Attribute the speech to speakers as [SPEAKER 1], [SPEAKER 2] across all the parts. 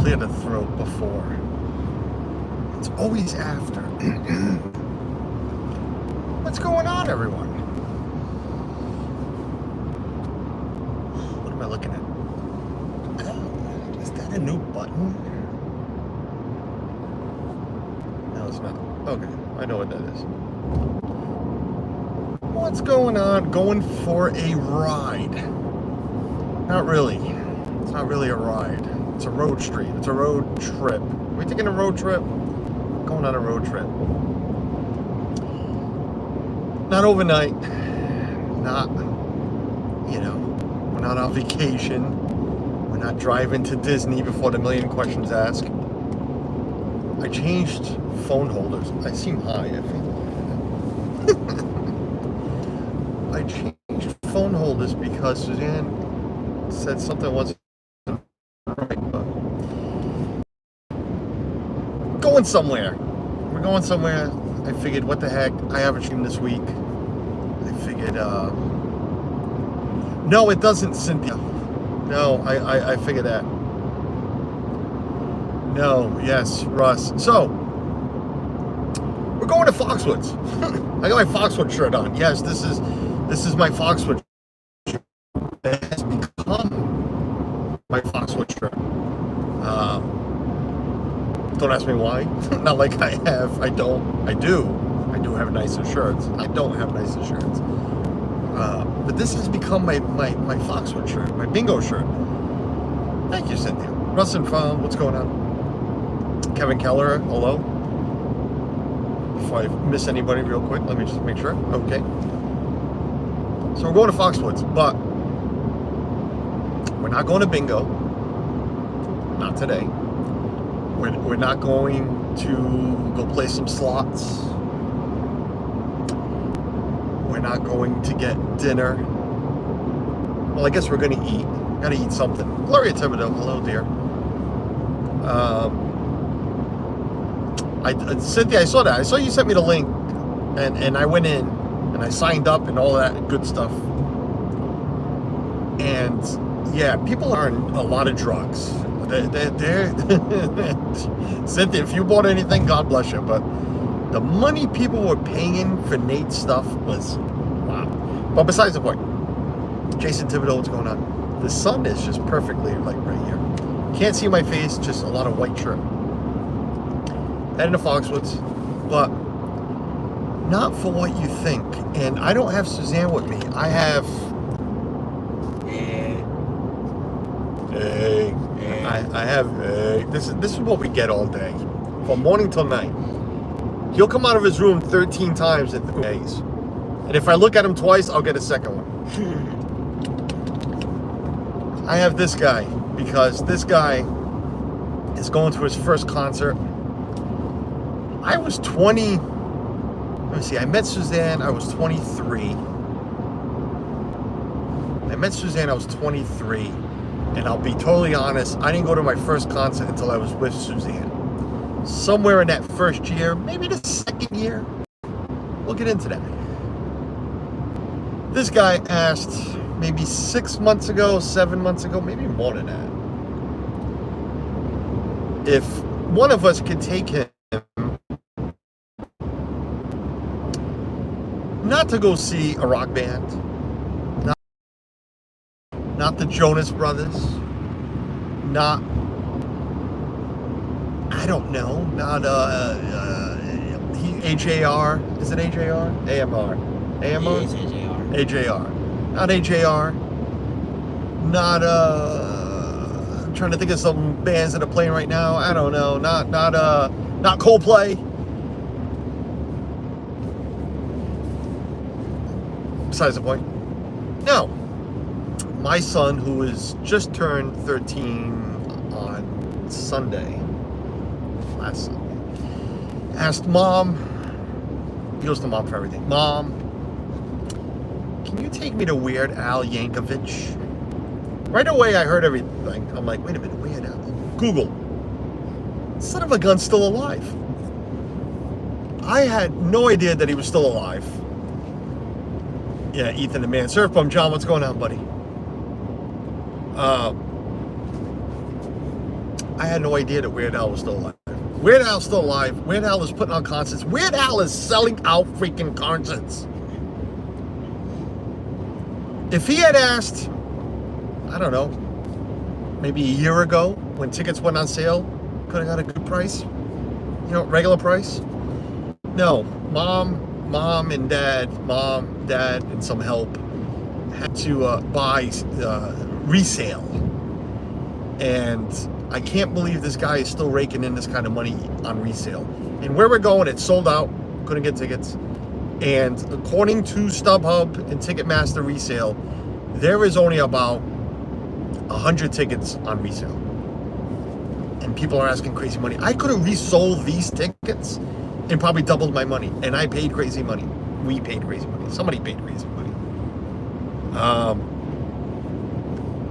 [SPEAKER 1] clear the throat before. It's always after. What's going on, everyone? What am I looking at? Oh, is that a new button? No, it's not. Okay, I know what that is. What's going on? Going for a ride. Not really. It's not really a ride. It's a road street. It's a road trip. Are we taking a road trip? Going on a road trip. Not overnight. Not, we're not on vacation. We're not driving to Disney before the million questions asked. I changed phone holders. I seem high, I think. I changed phone holders because Suzanne said something wasn't right, but going somewhere. We're going somewhere. I figured, what the heck? I haven't streamed this week. I figured, no, it doesn't, Cynthia. No, I figured that. No, yes, Russ. So, we're going to Foxwoods. I got my Foxwood shirt on. Yes, this is my Foxwood shirt. It has become my Foxwood shirt. Don't ask me why. Not like I have. I do have nicer shirts. I don't have nicer shirts. But this has become my Foxwood shirt, my bingo shirt. Thank you, Cynthia. Russ and Fon, what's going on? Kevin Keller, hello. Before I miss anybody real quick, let me just make sure. Okay. So we're going to Foxwoods, but we're not going to bingo. Not today. We're not going to go play some slots. We're not going to get dinner. Well, I guess we're going to eat. Got to eat something. Gloria Thibodeau, hello, dear. Cynthia, I saw that. I saw you sent me the link, and I went in and I signed up and all that good stuff. And yeah, people are on a lot of drugs. They're Cynthia, if you bought anything, God bless you. But the money people were paying for Nate's stuff was wow. But besides the point, Jason Thibodeau, what's going on? The sun is just perfectly like right here. Can't see my face, just a lot of white shirt. Heading to Foxwoods, but not for what you think. And I don't have Suzanne with me. I have. I have. This is what we get all day, from morning till night. He'll come out of his room 13 times in 3 days, and if I look at him twice, I'll get a second one. I have this guy because this guy is going to his first concert. I was 20. Let me see. I met Suzanne. I was 23. I met Suzanne. I was 23. And I'll be totally honest, I didn't go to my first concert until I was with Suzanne. Somewhere in that first year, maybe the second year. We'll get into that. This guy asked maybe 6 months ago, 7 months ago, maybe more than that, if one of us could take him, not to go see a rock band, not the Jonas Brothers, not, I don't know, not AJR, is it AJR? AMR? AMR?
[SPEAKER 2] It's AJR.
[SPEAKER 1] AJR. Not AJR. Not, I'm trying to think of some bands that are playing right now. I don't know. Not Coldplay. Besides the point. No. My son, who is just turned 13 on Sunday, last Sunday, asked Mom, he goes to Mom for everything, Mom, can you take me to Weird Al Yankovic? Right away I heard everything. I'm like, wait a minute, Weird Al. Google. Son of a gun's still alive. I had no idea that he was still alive. Yeah, Ethan the man. Surf Bum John, what's going on, buddy? I had no idea that Weird Al was still alive. Weird Al's still alive. Weird Al is putting on concerts. Weird Al is selling out freaking concerts. If he had asked, I don't know, maybe a year ago when tickets went on sale, could have got a good price, regular price. No, mom, dad, and some help had to buy resale. And I can't believe this guy is still raking in this kind of money on resale. And where we're going, it's sold out, couldn't get tickets. And according to StubHub and Ticketmaster resale, there is only about 100 tickets on resale. And people are asking crazy money. I could have resold these tickets and probably doubled my money. And I paid crazy money. We paid crazy money. Somebody paid crazy money.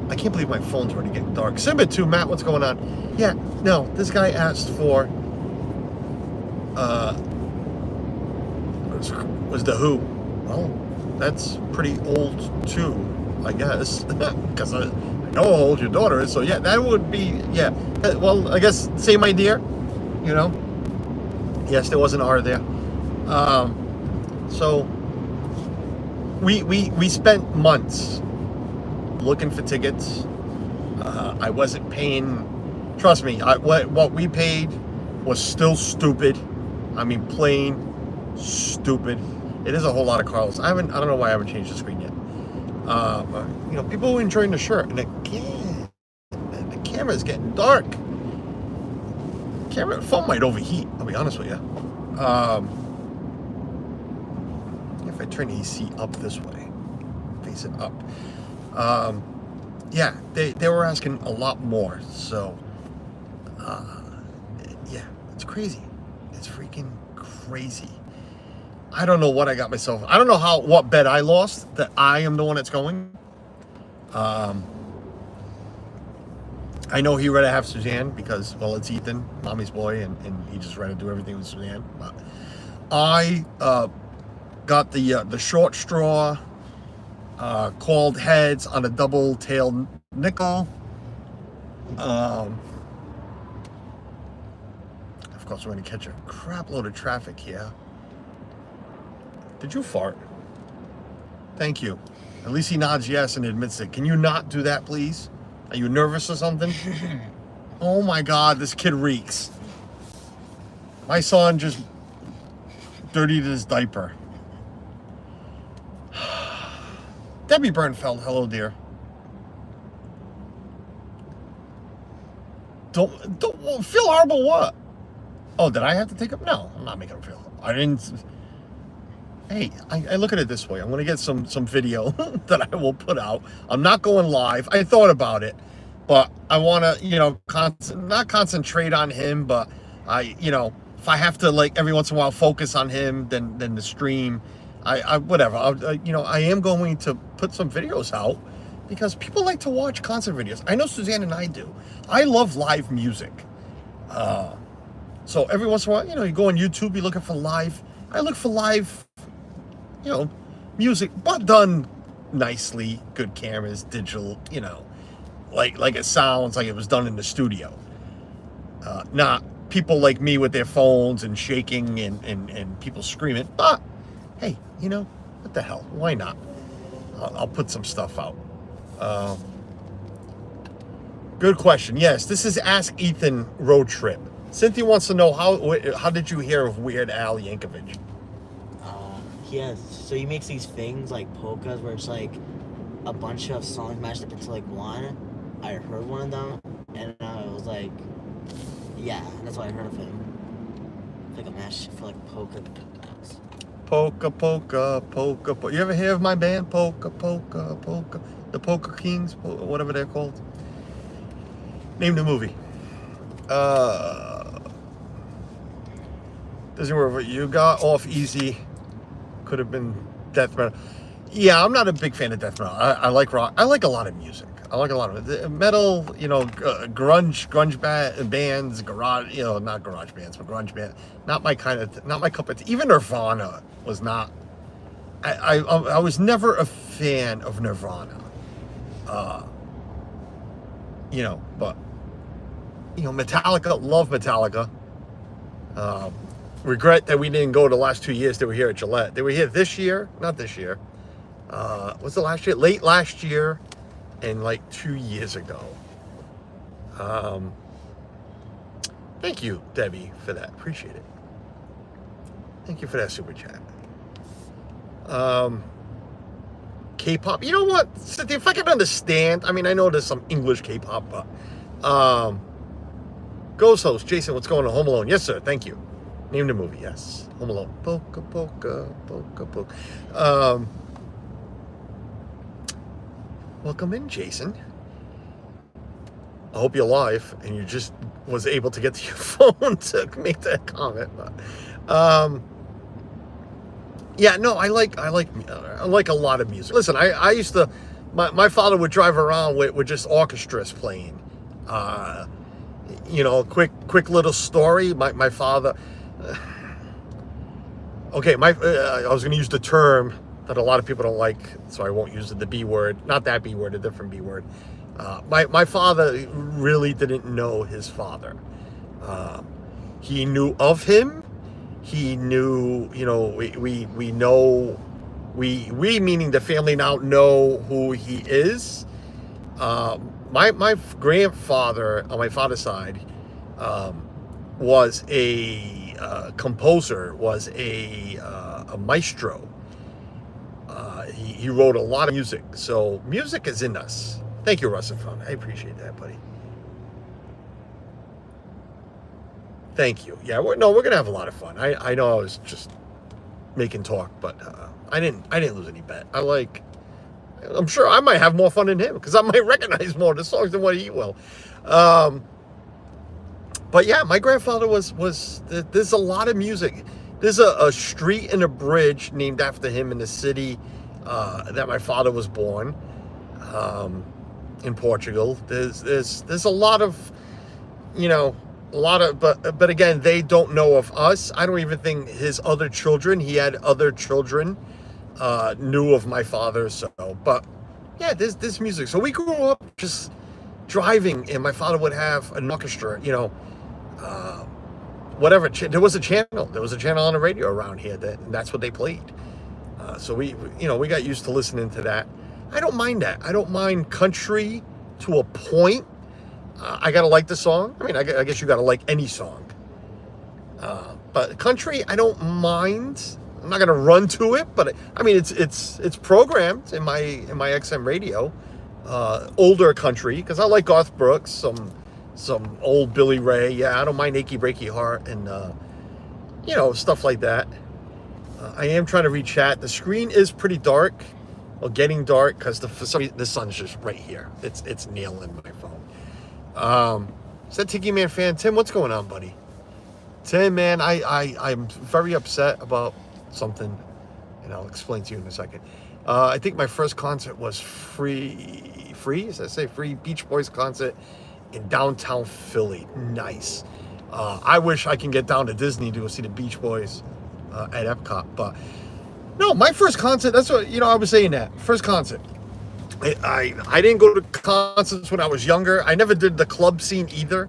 [SPEAKER 1] I can't believe my phone's already getting dark. Simba 2, Matt, what's going on? Yeah, no, this guy asked for was the Who. Well, that's pretty old too, I guess, because I know how old your daughter is. So yeah, that would be, yeah. Well, I guess same idea, Yes, there was an R there. So we spent months looking for tickets. I wasn't paying. Trust me, what we paid was still stupid. I mean, plain stupid. It is a whole lot of Carlos. I don't know why I haven't changed the screen yet. People were enjoying the shirt, and again, the camera is getting dark. The phone might overheat. I'll be honest with you. If I turn the AC up this way, face it up. Yeah, they were asking a lot more. So, yeah, it's crazy. It's freaking crazy. I don't know what I got myself. I don't know what bet I lost that I am the one that's going. I know he'd rather have Suzanne because, well, it's Ethan, mommy's boy, and he just rather do everything with Suzanne. But I got the short straw, called heads on a double-tailed nickel. Of course, we're going to catch a crap load of traffic here. Did you fart? Thank you. At least he nods yes and admits it. Can you not do that, please? Are you nervous or something? Oh my God, this kid reeks. My son just dirtied his diaper. Debbie Bernfeld, hello, dear. Don't feel horrible. What? Oh, did I have to take up? No, I'm not making him feel horrible. I didn't. Hey, I look at it this way. I'm going to get some video that I will put out. I'm not going live. I thought about it, but I want to, not concentrate on him, but if I have to, like, every once in a while focus on him, then the stream, whatever. I am going to put some videos out because people like to watch concert videos. I know Suzanne and I do. I love live music. So every once in a while, you go on YouTube, you're looking for live. I look for live, music, but done nicely, good cameras, digital, like it sounds like it was done in the studio. Not people like me with their phones and shaking and people screaming. But hey, what the hell? Why not? I'll put some stuff out. Good question. Yes, this is Ask Ethan Road Trip. Cynthia wants to know how did you hear of Weird Al Yankovic?
[SPEAKER 2] So he makes these things like polkas where it's like a bunch of songs mashed up into like one. I heard one of them and I was like, yeah, that's why I heard of him. Like a mash for like polka.
[SPEAKER 1] Polka, polka, polka, polka. You ever hear of my band? Polka, polka, polka. The Polka Kings, whatever they're called. Name the movie. Disney World, you got off easy. Could have been death metal. Yeah, I'm not a big fan of death metal. I like rock. I like a lot of music. I like a lot of it. Metal, grunge bands, garage, not garage bands, but grunge bands. Not my cup of tea. Even Nirvana was not. I was never a fan of Nirvana. But Metallica, love Metallica. Regret that we didn't go the last 2 years they were here at Gillette. They were here this year, not this year. Was the last year? Late last year, and like 2 years ago. Thank you, Debbie, for that. Appreciate it. Thank you for that super chat. K-pop. You know what? If I can understand, I mean, I know there's some English K-pop, but Ghost host, Jason, what's going on? Home Alone. Yes, sir. Thank you. Name the movie. Yes. Home Alone. Polka, polka, polka, polka. Welcome in, Jason. I hope you're live and you just was able to get to your phone to make that comment. But, yeah, no, I like a lot of music. Listen, I used to, my father would drive around with just orchestras playing. Quick little story. My father. Okay, I was going to use the term that a lot of people don't like, so I won't use the B word. Not that B word, a different B word. My father really didn't know his father. He knew of him. He knew, we know, we meaning the family now know who he is. My grandfather on my father's side was a composer, was a maestro. He wrote a lot of music, so music is in us. Thank you, Russell Fun. I appreciate that, buddy. Thank you. Yeah, we're gonna have a lot of fun. I know I was just making talk, but I didn't lose any bet. I'm sure I might have more fun than him because I might recognize more of the songs than what he will. But yeah, my grandfather was. There's a lot of music. There's a street and a bridge named after him in the city that my father was born. In Portugal. There's a lot of, but again, they don't know of us. I don't even think his other children, he had other children, knew of my father. So, but yeah, there's music. So we grew up just driving, and my father would have an orchestra, whatever. There was a channel on the radio around here that's what they played. So we got used to listening to that. I don't mind that. I don't mind country to a point. I gotta like the song. I mean, I guess you gotta like any song. But country, I don't mind. I'm not gonna run to it, but I mean, it's programmed in my XM radio. Older country, because I like Garth Brooks, some old Billy Ray. Yeah, I don't mind Achy Breaky Heart and stuff like that. I am trying to read chat. The screen is pretty dark. Well, getting dark because the sun's just right here. It's nailing my phone. Is that Tiki Man fan? Tim, what's going on, buddy? Tim, man, I'm very upset about something, and I'll explain to you in a second. I think my first concert was free? Does that say free? Beach Boys concert in downtown Philly. Nice. I wish I can get down to Disney to go see the Beach Boys at Epcot, but no, my first concert, that's what, I was saying that. First concert. I didn't go to concerts when I was younger. I never did the club scene either.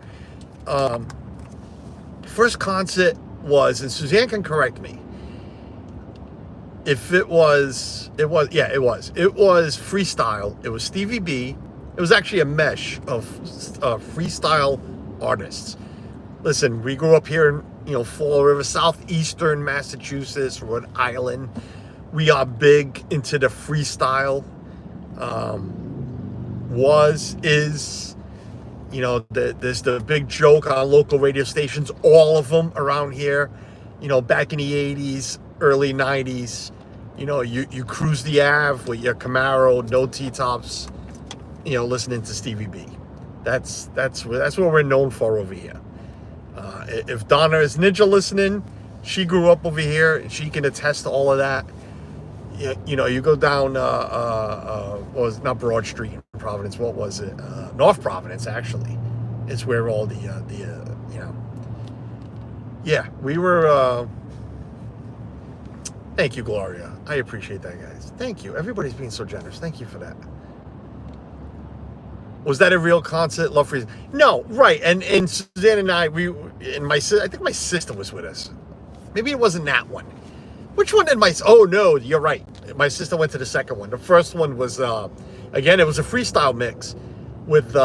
[SPEAKER 1] First concert was, and Suzanne can correct me, if it was freestyle. It was Stevie B. It was actually a mesh of freestyle artists. Listen, we grew up here in, Fall River, southeastern Massachusetts, Rhode Island. We are big into the freestyle. There's the big joke on local radio stations, all of them around here, back in the 80s, early 90s, you cruise the Ave with your Camaro, no T-tops, listening to Stevie B. That's what we're known for over here. If Donna is Ninja listening, she grew up over here and she can attest to all of that. You go down, what was not Broad Street in Providence? What was it? North Providence, actually. It's where all yeah, we were, thank you, Gloria. I appreciate that, guys. Thank you. Everybody's being so generous. Thank you for that. Was that a real concert? Love Freestyle? No, right. And Suzanne and I, I think my sister was with us. Maybe it wasn't that one. Which one did oh no, you're right. My sister went to the second one. The first one was, again, it was a freestyle mix with,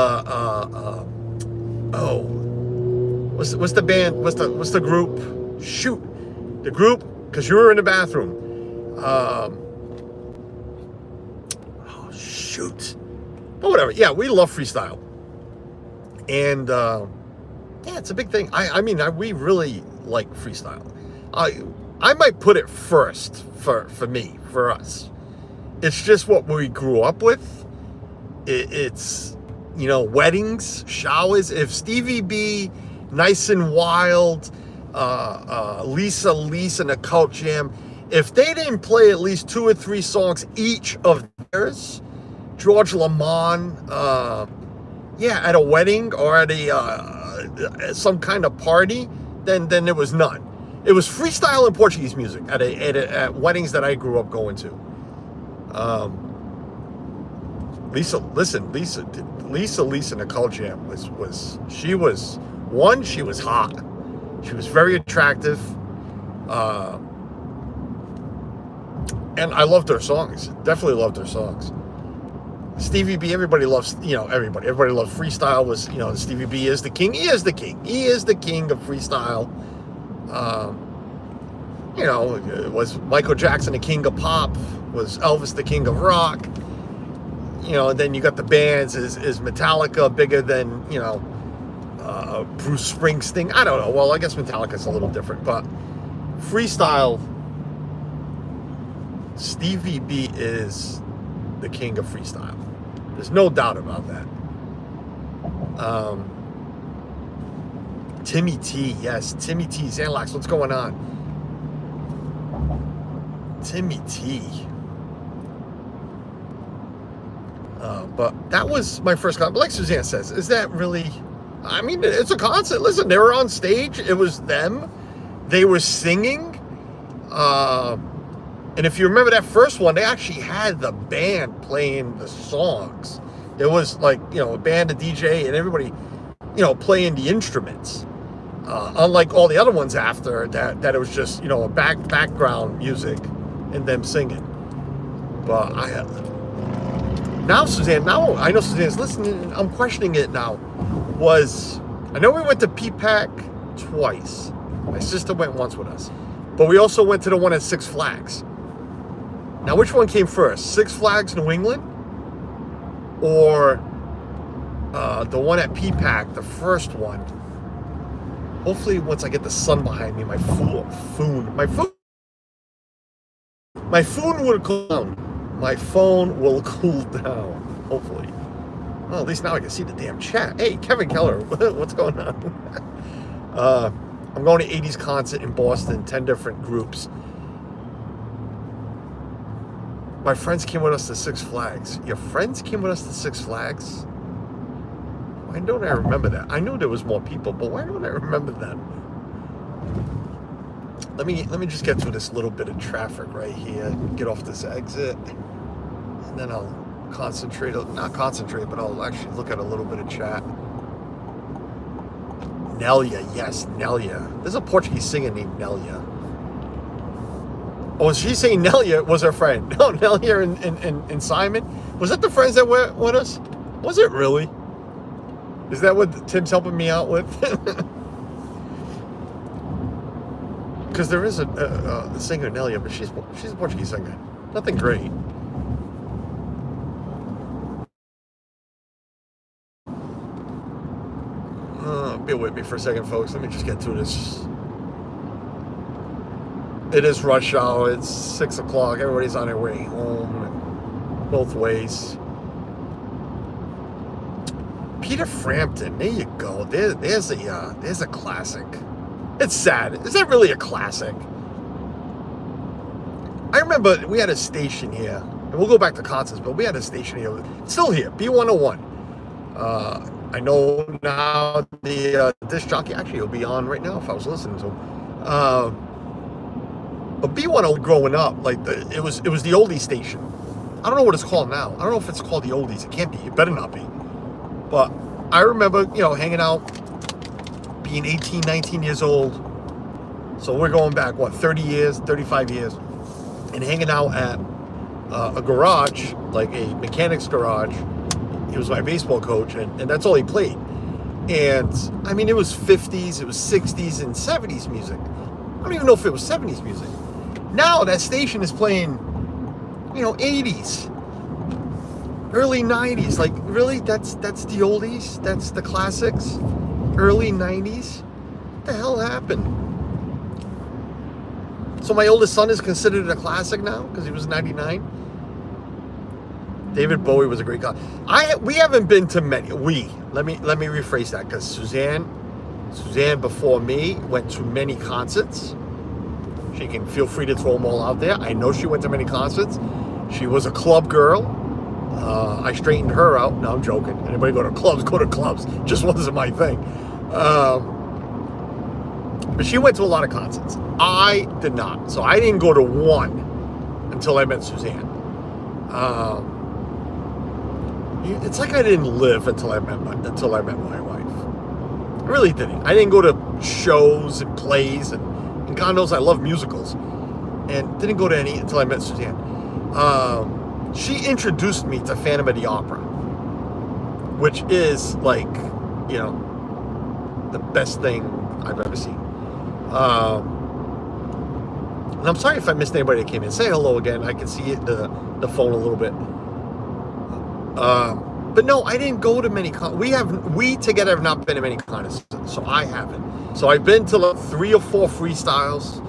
[SPEAKER 1] what's the band, what's the group? Shoot, the group, because you were in the bathroom. Shoot. But whatever, yeah, we love freestyle. And, yeah, it's a big thing. We really like freestyle. I might put it first for me, for us. It's just what we grew up with. It's, weddings, showers. If Stevie B, Nice and Wild, Lisa and the Cult Jam, if they didn't play at least 2 or 3 songs each of theirs, George Lamond, at a wedding or at some kind of party, then there was none. It was freestyle and Portuguese music at weddings that I grew up going to. Lisa and the Cult Jam she was hot. She was very attractive. And I loved her songs. Definitely loved her songs. Stevie B, everybody loves, everybody loves freestyle. Stevie B is the king. He is the king. He is the king of freestyle. Was Michael Jackson the king of pop? Was Elvis the king of rock? And then you got the bands. Is Metallica bigger than, Bruce Springsteen? I don't know. Well, I guess Metallica's a little different, but freestyle, Stevie B is the king of freestyle. There's no doubt about that. Timmy T, yes, Timmy T, Xanlax, what's going on? Timmy T. But that was my first concert. But like Suzanne says, is that really? It's a concert. Listen, they were on stage. It was them. They were singing. And if you remember that first one, they actually had the band playing the songs. It was like, a band, a DJ, and everybody, playing the instruments. Unlike all the other ones after that it was just, a background music and them singing. But I know Suzanne's listening. I'm questioning it now. I know we went to P-PAC twice. My sister went once with us. But we also went to the one at Six Flags. Now, which one came first? Six Flags New England? Or the one at P-PAC, the first one? Hopefully, once I get the sun behind me, my phone will cool down. My phone will cool down, hopefully. Well, at least now I can see the damn chat. Hey, Kevin Keller, what's going on? I'm going to 80s concert in Boston, 10 different groups. My friends came with us to Six Flags. Your friends came with us to Six Flags? Why don't I remember that? I knew there was more people, but why don't I remember that? Let me just get through this little bit of traffic right here. Get off this exit. And then I'll not concentrate, but I'll actually look at a little bit of chat. Nelia, yes, Nelia. There's a Portuguese singer named Nelia. Oh, she's saying Nelia was her friend. No, Nelia and Simon. Was that the friends that went with us? Was it really? Is that what Tim's helping me out with? Because there is a singer, Nelia, but she's a Portuguese singer. Nothing great. Bear with me for a second, folks. Let me just get through this. It is rush hour. It's 6 o'clock. Everybody's on their way home. Both ways. Peter Frampton. There you go. There's a classic. It's sad. Is that really a classic? I remember we had a station here, and we'll go back to concerts, but we had a station here. It's still here. B101. I know now the disc jockey actually will be on right now if I was listening to him. But B101 growing up, it was the oldie station. I don't know what it's called now. I don't know if it's called the oldies. It can't be. It better not be. But I remember, hanging out, being 18, 19 years old. So we're going back, 30 years, 35 years. And hanging out at a garage, like a mechanic's garage. He was my baseball coach, and that's all he played. And, I mean, it was 50s, it was 60s, and 70s music. I don't even know if it was 70s music. Now that station is playing, 80s. Early 90s, like really, that's the oldies, that's the classics. Early 90s, what the hell happened? So my oldest son is considered a classic now because he was 99. David Bowie was a great guy. We haven't been to many. Let me rephrase that, because Suzanne before me went to many concerts. She can feel free to throw them all out there. I know she went to many concerts. She was a club girl. I straightened her out. No, I'm joking. Anybody go to clubs, go to clubs. Just wasn't my thing. But she went to a lot of concerts. I did not. So I didn't go to one until I met Suzanne. It's like I didn't live until I met my wife. I really didn't. I didn't go to shows and plays, and God knows I love musicals. And didn't go to any until I met Suzanne. She introduced me to Phantom of the Opera, which is like, the best thing I've ever seen. And I'm sorry if I missed anybody that came in. Say hello again. I can see it, the phone a little bit. But no, I didn't go to many we together have not been to many concerts, so I haven't. So I've been to like 3 or 4 freestyles.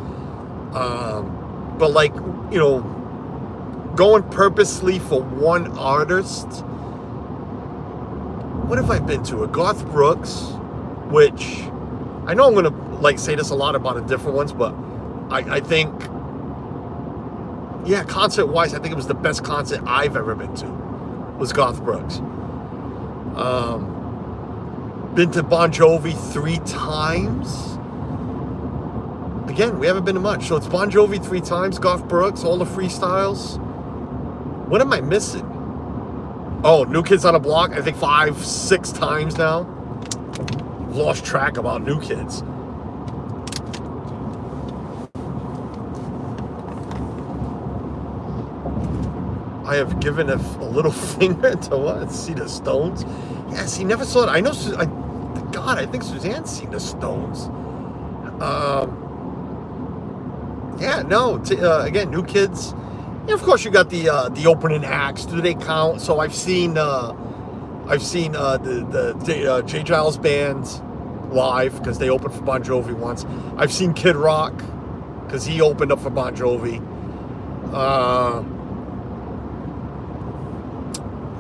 [SPEAKER 1] But like, going purposely for one artist. What have I been to? A Garth Brooks, which I know I'm gonna say this a lot about the different ones, but I think, concert wise, I think it was the best concert I've ever been to. Was Garth Brooks. Been to Bon Jovi 3 times. Again, we haven't been to much. So it's Bon Jovi 3 times, Garth Brooks, all the freestyles. What am I missing? Oh, New Kids on the Block, I think 5, 6 times now. Lost track about New Kids. I have given a little finger to what? See the Stones? Yes, he never saw it. I know. I think Suzanne's seen the Stones. Again, New Kids. Yeah, of course, you got the opening acts. Do they count? So I've seen the J. Giles band live because they opened for Bon Jovi once. I've seen Kid Rock because he opened up for Bon Jovi.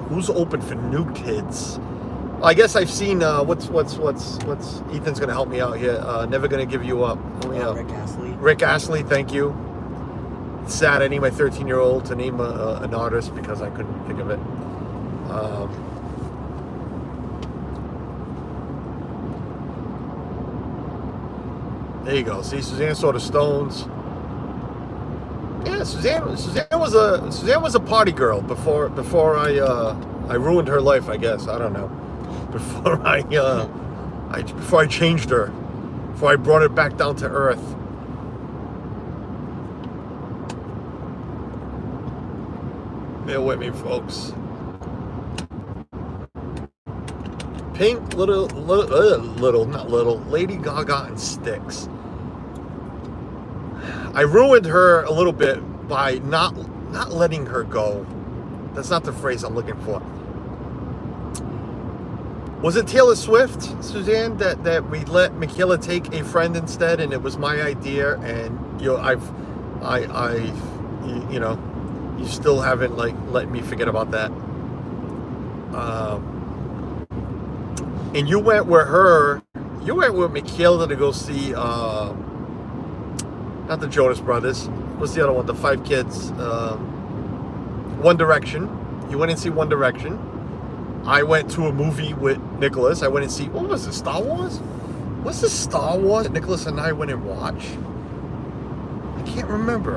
[SPEAKER 1] Who's open for New Kids? I guess I've seen what's Ethan's gonna help me out here. Never Gonna Give You Up.
[SPEAKER 2] Rick Astley.
[SPEAKER 1] Rick Astley, thank you. It's sad I need my 13-year-old to name an artist because I couldn't think of it. There you go. See, Suzanne saw the Stones. Yeah, Suzanne was a party girl before I ruined her life, I guess. I don't know. Before I changed her, before I brought her back down to earth. Bear with me, folks. Pink, Lady Gaga and Styx. I ruined her a little bit by not letting her go. That's not the phrase I'm looking for. Was it Taylor Swift, Suzanne, that we let Michaela take a friend instead, and it was my idea, and you still haven't let me forget about that. And you went with Michaela to go see not the Jonas Brothers. What's the other one? The 5 kids. One Direction. You went and see One Direction. I went to a movie with Nicholas. I went and see, what was it, Star Wars? What's the Star Wars that Nicholas and I went and watched? I can't remember.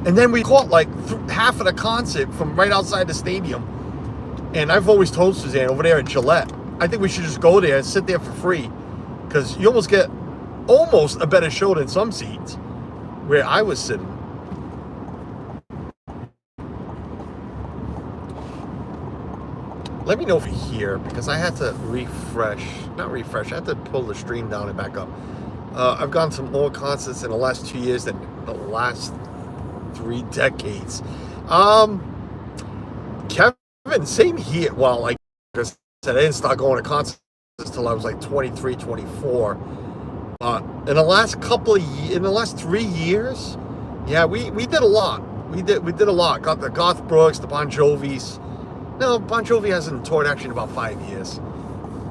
[SPEAKER 1] And then we caught half of the concert from right outside the stadium. And I've always told Suzanne over there at Gillette, I think we should just go there and sit there for free, because you almost get a better show than some seats where I was sitting. Let me know if you hear, because I had to I had to pull the stream down and back up. I've gone to more concerts in the last 2 years than the last 3 decades. Kevin, same here. Well, like I said, I didn't start going to concerts until I was like 23, 24. In the last in the last 3 years, yeah, we did a lot. We did a lot. Got the Garth Brooks, the Bon Jovis. No, Bon Jovi hasn't toured actually in about 5 years.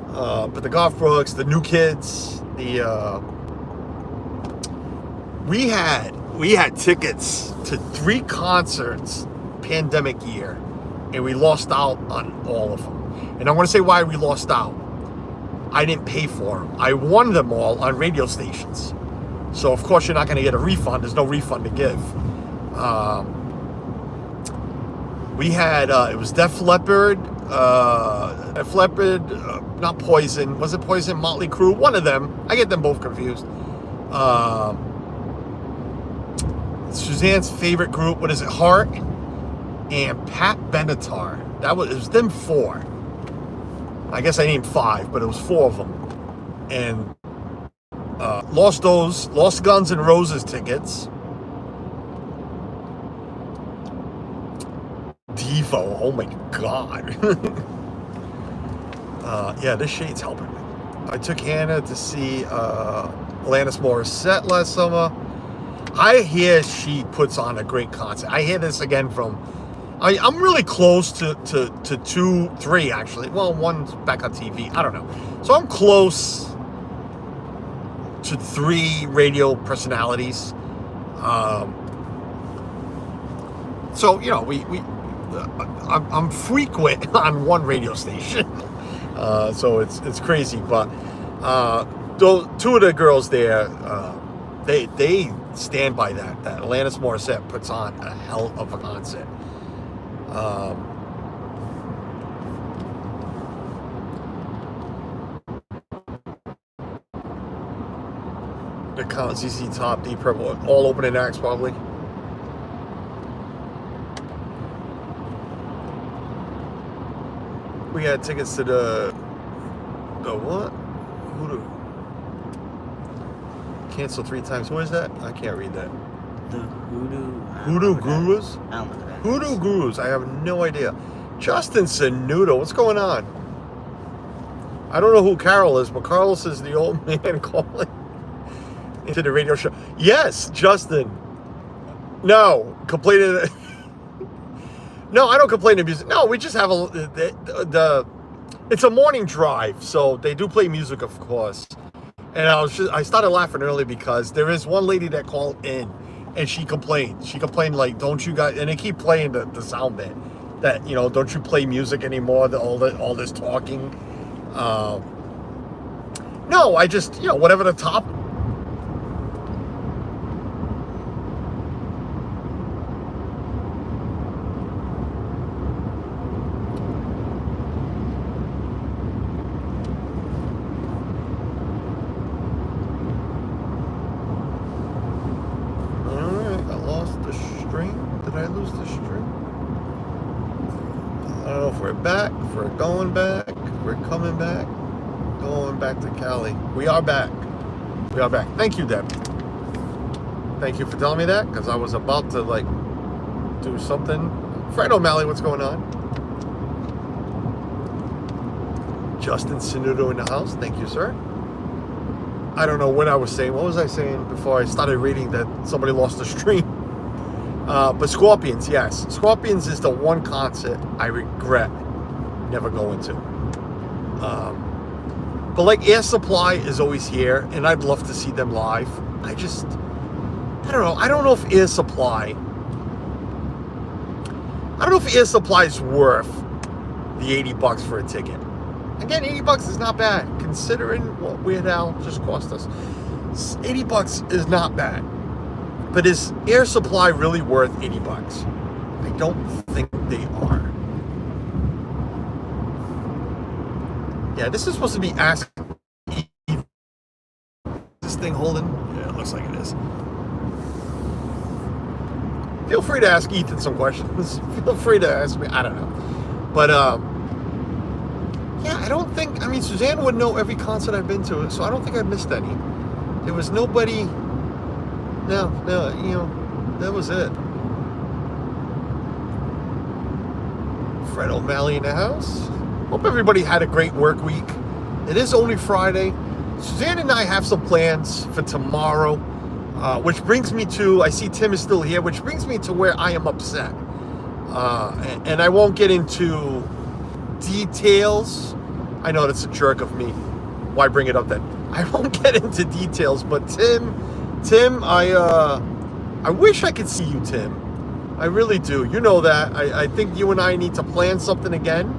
[SPEAKER 1] But the Garth Brooks, the New Kids, we had tickets to 3 concerts pandemic year, and we lost out on all of them. And I want to say why we lost out. I didn't pay for them. I won them all on radio stations. So of course you're not going to get a refund. There's no refund to give. We had it was Def Leppard, not Poison. Was it Poison? Motley Crue? One of them. I get them both confused. Suzanne's favorite group. What is it? Heart and Pat Benatar. It was them 4. I guess I named 5, but it was 4 of them. And lost Guns N' Roses tickets. Devo, oh my God. Yeah, this shade's helping me. I took Hannah to see Alanis Morissette last summer. I hear she puts on a great concert. I hear this again from... I'm really close to 2, 3 actually. Well, one's back on TV. I don't know. So I'm close to 3 radio personalities. So you know, I'm frequent on one radio station. So it's crazy. But 2 of the girls there, they stand by that. That Alanis Morissette puts on a hell of a concert. The Count, ZZ Top, Deep Purple, all opening acts probably. We had tickets to the what? Cancel 3 times. Who is that? I can't read that.
[SPEAKER 2] The
[SPEAKER 1] Hoodoo Gurus?
[SPEAKER 2] I don't know what that
[SPEAKER 1] Hoodoo
[SPEAKER 2] is.
[SPEAKER 1] Gurus. I have no idea. Justin Sanudo. What's going on? I don't know who Carol is, but Carlos is the old man calling into the radio show. Yes, Justin. No, complaining. No, I don't complain to music. No, we just have it's a morning drive, so they do play music, of course. And I started laughing early because there is one lady that called in and she complained. She complained like, don't you guys, and they keep playing the sound bit that, you know, don't you play music anymore, all this talking. No, I just, you know, whatever the top. To Cali. We are back. Thank you, Deb. Thank you for telling me that, because I was about to like do something. Fred O'Malley, what's going on? Justin Sanudo in the house. Thank you, sir. I don't know what I was saying. What was I saying before I started reading that somebody lost the stream? But Scorpions, yes. Scorpions is the one concert I regret never going to. But like Air Supply is always here, and I'd love to see them live. I don't know. I don't know if Air Supply is worth the $80 for a ticket. Again, $80 is not bad, considering what Weird Al just cost us. $80 is not bad. But is Air Supply really worth $80? I don't think they are. Yeah, this is supposed to be Ask Eve. This thing holding? Yeah, it looks like it is. Feel free to ask Ethan some questions. Feel free to ask me. I don't know. But, yeah, I don't think... I mean, Suzanne would know every concert I've been to, so I don't think I've missed any. There was nobody... No, you know, that was it. Fred O'Malley in the house. Hope everybody had a great work week. It is only Friday. Suzanne and I have some plans for tomorrow, which brings me to, I see Tim is still here, which brings me to where I am upset. And I won't get into details. I know that's a jerk of me. Why bring it up then? I won't get into details, but Tim, I wish I could see you, Tim. I really do. You know that. I think you and I need to plan something again.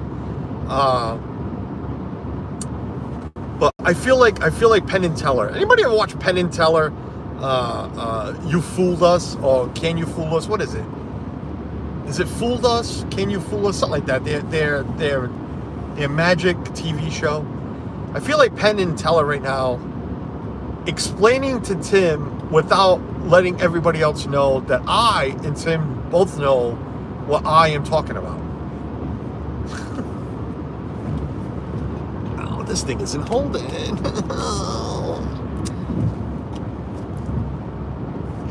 [SPEAKER 1] But I feel like Penn and Teller. Anybody ever watch Penn and Teller? You Fooled Us, or Can You Fool Us? What is it? Is it Fooled Us? Can You Fool Us? Something like that. Their magic TV show. I feel like Penn and Teller right now, explaining to Tim without letting everybody else know that I and Tim both know what I am talking about. Oh, this thing isn't holding.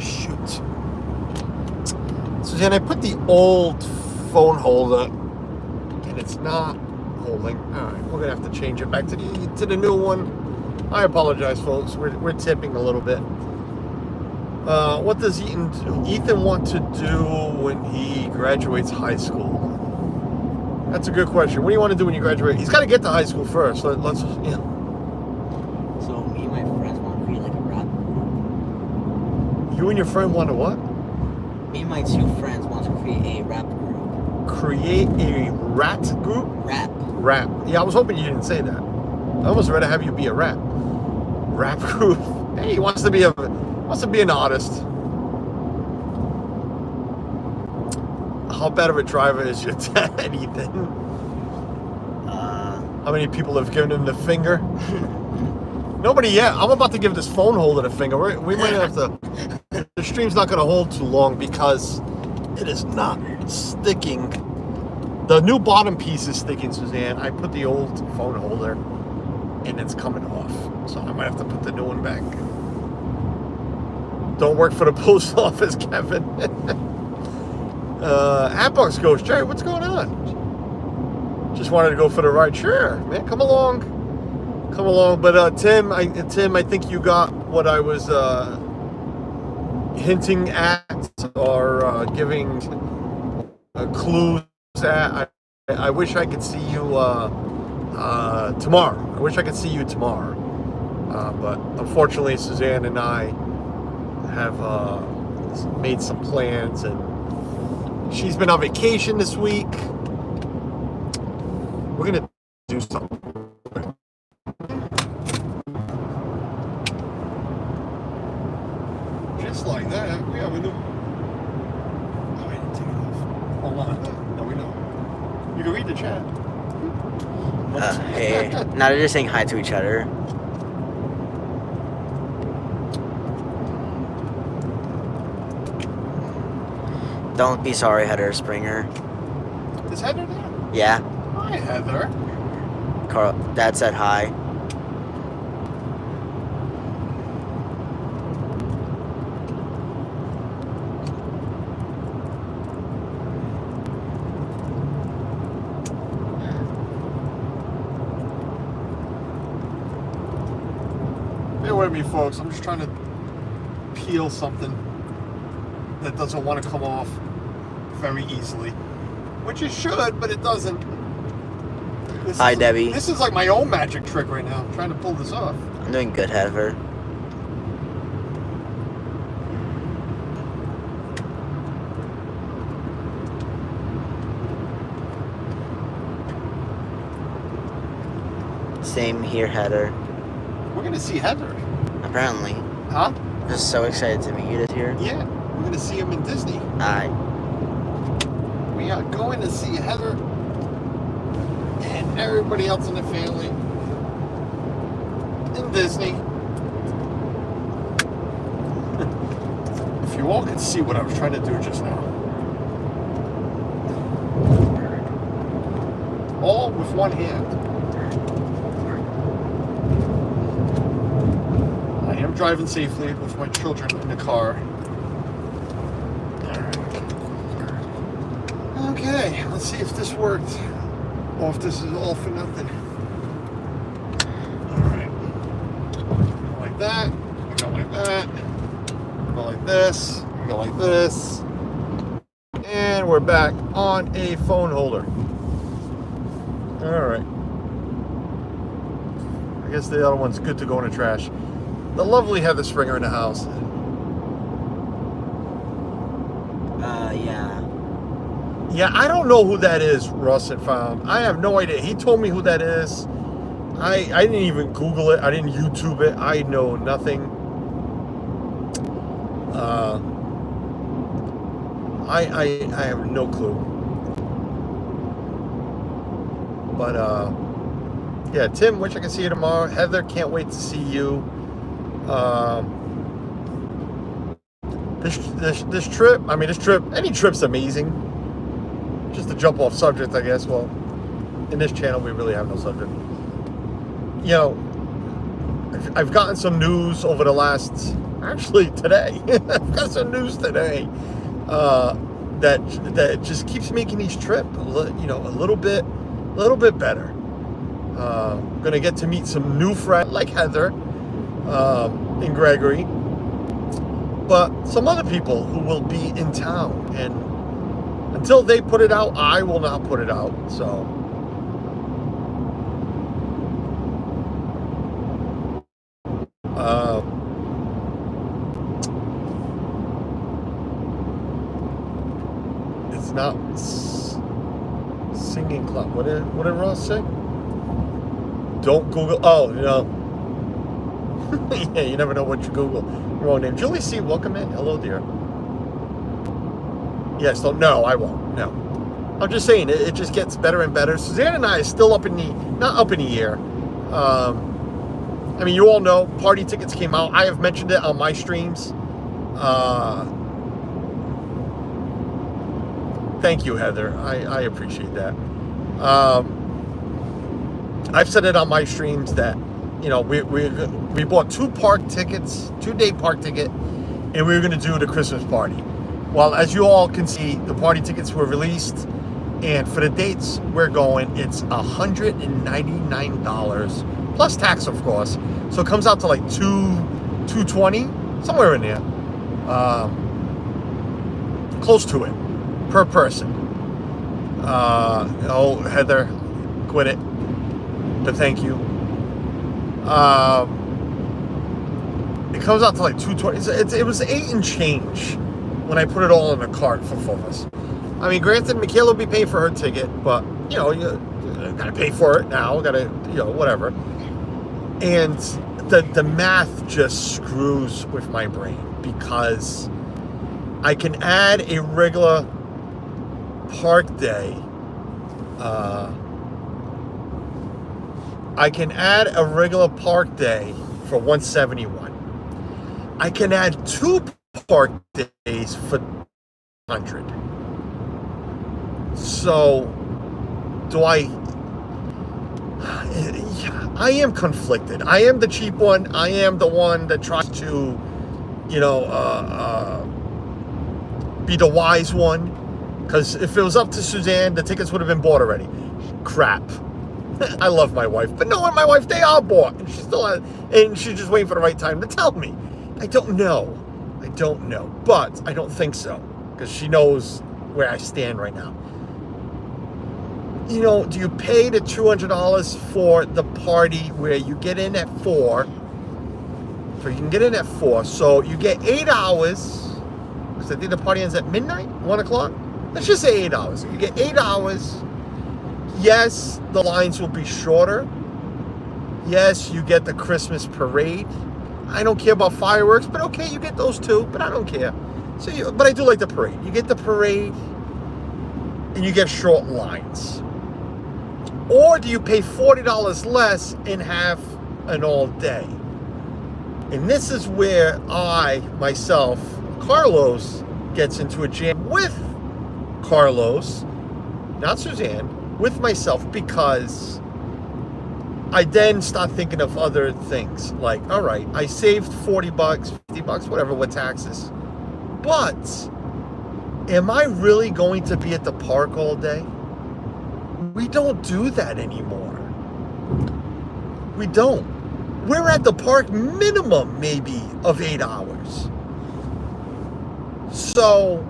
[SPEAKER 1] Shoot. Suzanne, I put the old phone holder and it's not holding. All right, we're gonna have to change it back to the new one. I apologize, folks. We're tipping a little bit. What does Ethan want to do when he graduates high school? That's a good question. What do you want to do when you graduate? He's got to get to high school first. Let's yeah.
[SPEAKER 2] So me and my friends want to create like a rap group.
[SPEAKER 1] You and your friend want to what?
[SPEAKER 2] Me and my two friends want to create a rap group.
[SPEAKER 1] Create a rat group? Rap. Yeah, I was hoping you didn't say that. I almost rather have you be a rap group. Hey, he wants to be an artist. How bad of a driver is your dad, Ethan? How many people have given him the finger? Nobody yet. I'm about to give this phone holder the finger. We might have to... The stream's not going to hold too long because it is not sticking. The new bottom piece is sticking, Suzanne. I put the old phone holder and it's coming off. So I might have to put the new one back. Don't work for the post office, Kevin. Hatbox Ghost, Jerry, what's going on? Just wanted to go for the ride. Sure, man, come along. But Tim, I think you got what I was hinting at or giving clues at. I wish I could see you tomorrow. But unfortunately, Suzanne and I have made some plans, and she's been on vacation this week. We're gonna do something. Just like that, we have a new... Oh, I didn't take it off. Hold on. No, we don't. You can read the chat.
[SPEAKER 2] Hey, now they're just saying hi to each other. Don't be sorry, Heather Springer.
[SPEAKER 1] Is Heather there?
[SPEAKER 2] Yeah.
[SPEAKER 1] Hi, Heather.
[SPEAKER 2] Carl, Dad said hi.
[SPEAKER 1] Bear with me, folks. I'm just trying to peel something that doesn't want to come off very easily. Which it should, but it doesn't.
[SPEAKER 2] Hi, Debbie.
[SPEAKER 1] This is like my own magic trick right now. I'm trying to pull this off.
[SPEAKER 2] I'm doing good, Heather. Same here, Heather.
[SPEAKER 1] We're going to see Heather.
[SPEAKER 2] Apparently.
[SPEAKER 1] Huh?
[SPEAKER 2] I'm just so excited to meet you this year.
[SPEAKER 1] Yeah, we're going to see him in Disney.
[SPEAKER 2] Aye.
[SPEAKER 1] We are going to see Heather and everybody else in the family. in Disney. If you all could see what I was trying to do just now. All with one hand. I am driving safely with my children in the car. Okay, let's see if this worked. Or if this is all for nothing. Alright. Go like that. Go like that. Go like this. Go like this. And we're back on a phone holder. Alright. I guess the other one's good to go in the trash. The lovely Heather Springer in the house.
[SPEAKER 2] Yeah.
[SPEAKER 1] Yeah, I don't know who that is, Russ had found. I have no idea. He told me who that is. I didn't even Google it. I didn't YouTube it. I know nothing. I have no clue. But, yeah, Tim, wish I could see you tomorrow. Heather, can't wait to see you. This trip, any trip's amazing. Just to jump off subject, I guess. Well, in this channel, we really have no subject. You know, I've gotten some news over the last, actually today. I've got some news today that just keeps making each trip, a little bit better. Gonna get to meet some new friends like Heather and Gregory, but some other people who will be in town, and until they put it out, I will not put it out. So it's not singing club. What did Ross say? Don't Google. Oh, yeah, you never know what you Google. Wrong name. Julie C, welcome in. Hello, dear. Yes, no, I won't. No. I'm just saying, it just gets better and better. Suzanne and I are still not up in the air. You all know, party tickets came out. I have mentioned it on my streams. Thank you, Heather. I appreciate that. I've said it on my streams that, we bought 2-day park ticket, and we were going to do the Christmas party. Well, as you all can see, the party tickets were released, and for the dates we're going, it's $199 plus tax, of course. So it comes out to like $220, somewhere in there, close to it per person. Heather, quit it. But thank you. It comes out to like $220. It was 8 and change when I put it all in a cart for 4 of us. Granted, Michaela will be paying for her ticket, but you gotta pay for it now. Gotta, whatever. And the math just screws with my brain, because I can add a regular park day. I can add a regular park day for $171. I can add 2 park days for $100. So, I am conflicted. I am the cheap one. I am the one that tries to, be the wise one. Because if it was up to Suzanne, the tickets would have been bought already. Crap. I love my wife, but knowing my wife, they are bought, and she's just waiting for the right time to tell me. I don't know, but I don't think so, because she knows where I stand right now. Do you pay the $200 for the party where you get in at 4? So you can get in at 4, so you get 8 hours, because I think the party ends at midnight, 1 o'clock. Let's just say 8 hours. You get 8 hours. Yes, the lines will be shorter. Yes, you get the Christmas parade. I don't care about fireworks, but okay, you get those too, but I don't care. But I do like the parade. You get the parade, and you get short lines. Or do you pay $40 less and have an all day. And this is where myself, Carlos, gets into a jam with Carlos, not Suzanne, with myself, because I then start thinking of other things. Like, all right, I saved $40, $50, whatever, with taxes. But am I really going to be at the park all day? We don't do that anymore. We don't. We're at the park minimum maybe of 8 hours. So,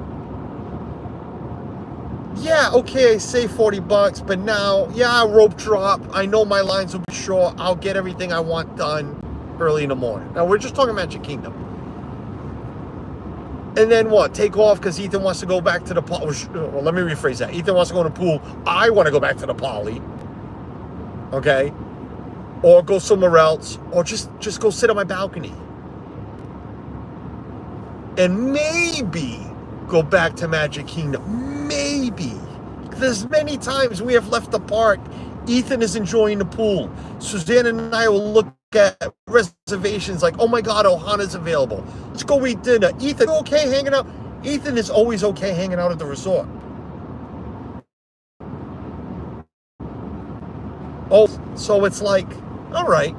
[SPEAKER 1] yeah, okay, I saved $40, but now, yeah, rope drop. I know my lines will be short. I'll get everything I want done early in the morning. Now, we're just talking Magic Kingdom. And then what? Take off because Ethan wants to go back to the pool. Well, let me rephrase that. Ethan wants to go to the pool. I want to go back to the poly. Okay? Or go somewhere else. Or just go sit on my balcony. And maybe go back to Magic Kingdom. Maybe. There's many times we have left the park. Ethan is enjoying the pool. Suzanne and I will look at reservations like, oh my God, Ohana's available. Let's go eat dinner. Ethan, okay hanging out? Ethan is always okay hanging out at the resort. Oh, so it's like, all right.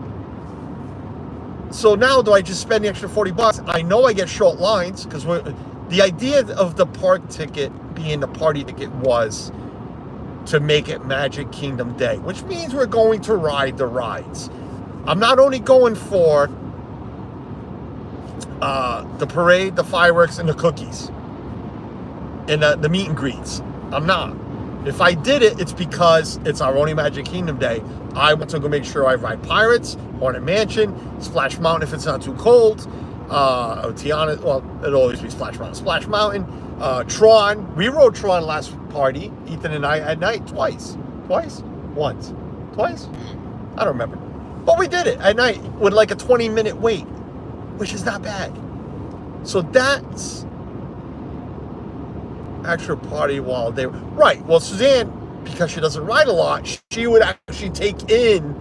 [SPEAKER 1] So now do I just spend the extra $40? I know I get short lines because the idea of the park ticket being the party ticket was to make it Magic Kingdom Day, which means we're going to ride the rides. I'm not only going for the parade, the fireworks, and the cookies, and the meet and greets. I'm not. If I did it, it's because it's our only Magic Kingdom Day. I want to go make sure I ride Pirates, Haunted Mansion, Splash Mountain if it's not too cold, Tiana, well, it'll always be Splash Mountain. Splash Mountain, Tron. We rode Tron last party, Ethan and I, at night, twice. Once. Twice? I don't remember. But we did it at night with like a 20-minute wait, which is not bad. So that's extra party while they were... Right, well, Suzanne, because she doesn't ride a lot, she would actually take in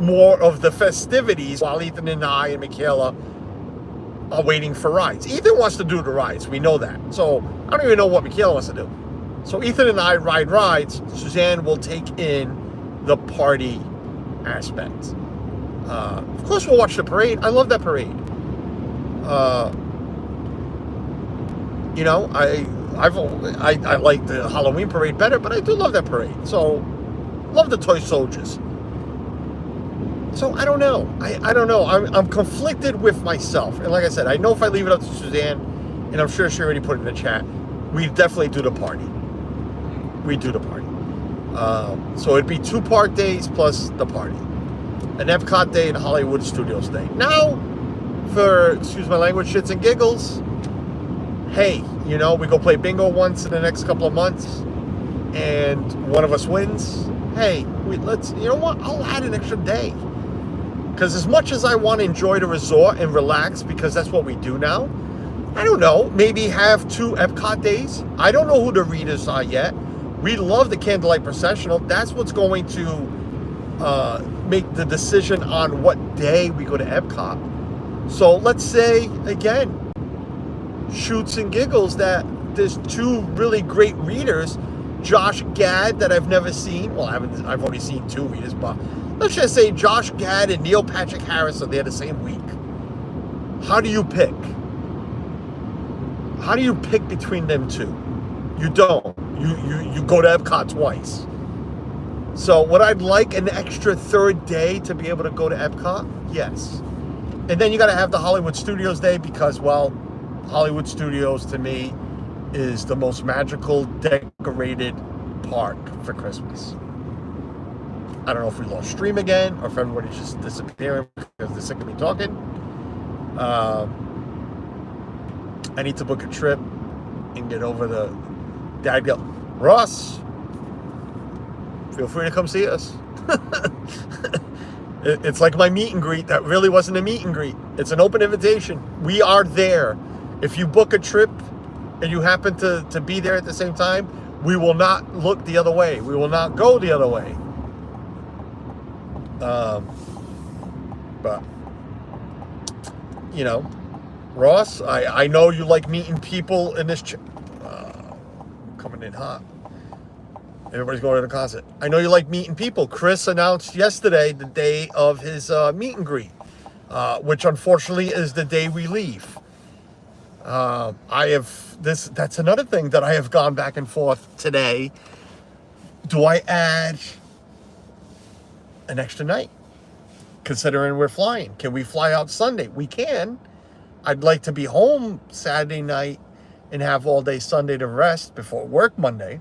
[SPEAKER 1] more of the festivities while Ethan and I and Michaela are waiting for rides. Ethan wants to do the rides, we know that. So I don't even know what Michaela wants to do. So Ethan and I ride rides. Suzanne will take in the party aspect. Of course, we'll watch the parade. I love that parade. You know, I like the Halloween parade better, but I do love that parade. So, love the toy soldiers. So I don't know. I don't know. I'm conflicted with myself. And like I said, I know if I leave it up to Suzanne, and I'm sure she already put it in the chat, we definitely do the party. We do the party. So it'd be 2 park days plus the party. An Epcot day and a Hollywood Studios day. Now, for, excuse my language, shits and giggles, hey, you know, we go play bingo once in the next couple of months, and one of us wins. Hey, let's, you know what, I'll add an extra day. Because as much as I want to enjoy the resort and relax, because that's what we do now, I don't know, maybe have 2 Epcot days. I don't know who the readers are yet. We love the Candlelight Processional. That's what's going to make the decision on what day we go to Epcot. So let's say, again, shoots and giggles, that there's 2 really great readers. Josh Gad, that I've never seen. Well, I've only seen 2 readers, but let's just say Josh Gad and Neil Patrick Harris are there the same week. How do you pick? How do you pick between them 2? You don't. You go to Epcot twice. So would I like an extra 3rd day to be able to go to Epcot? Yes. And then you got to have the Hollywood Studios day because, well, Hollywood Studios to me is the most magical decorated park for Christmas. I don't know if we lost stream again or if everybody's just disappearing because they're sick of me talking. I need to book a trip and get over the Dad go, Ross, feel free to come see us. It's like my meet and greet that really wasn't a meet and greet. It's an open invitation. We are there. If you book a trip and you happen to be there at the same time, we will not look the other way. We will not go the other way. But, you know, Ross, I know you like meeting people in this... coming in hot. Everybody's going to the concert. I know you like meeting people. Chris announced yesterday the day of his meet and greet, which unfortunately is the day we leave. That's another thing that I have gone back and forth today. Do I add an extra night? Considering we're flying. Can we fly out Sunday? We can. I'd like to be home Saturday night and have all day Sunday to rest before work Monday.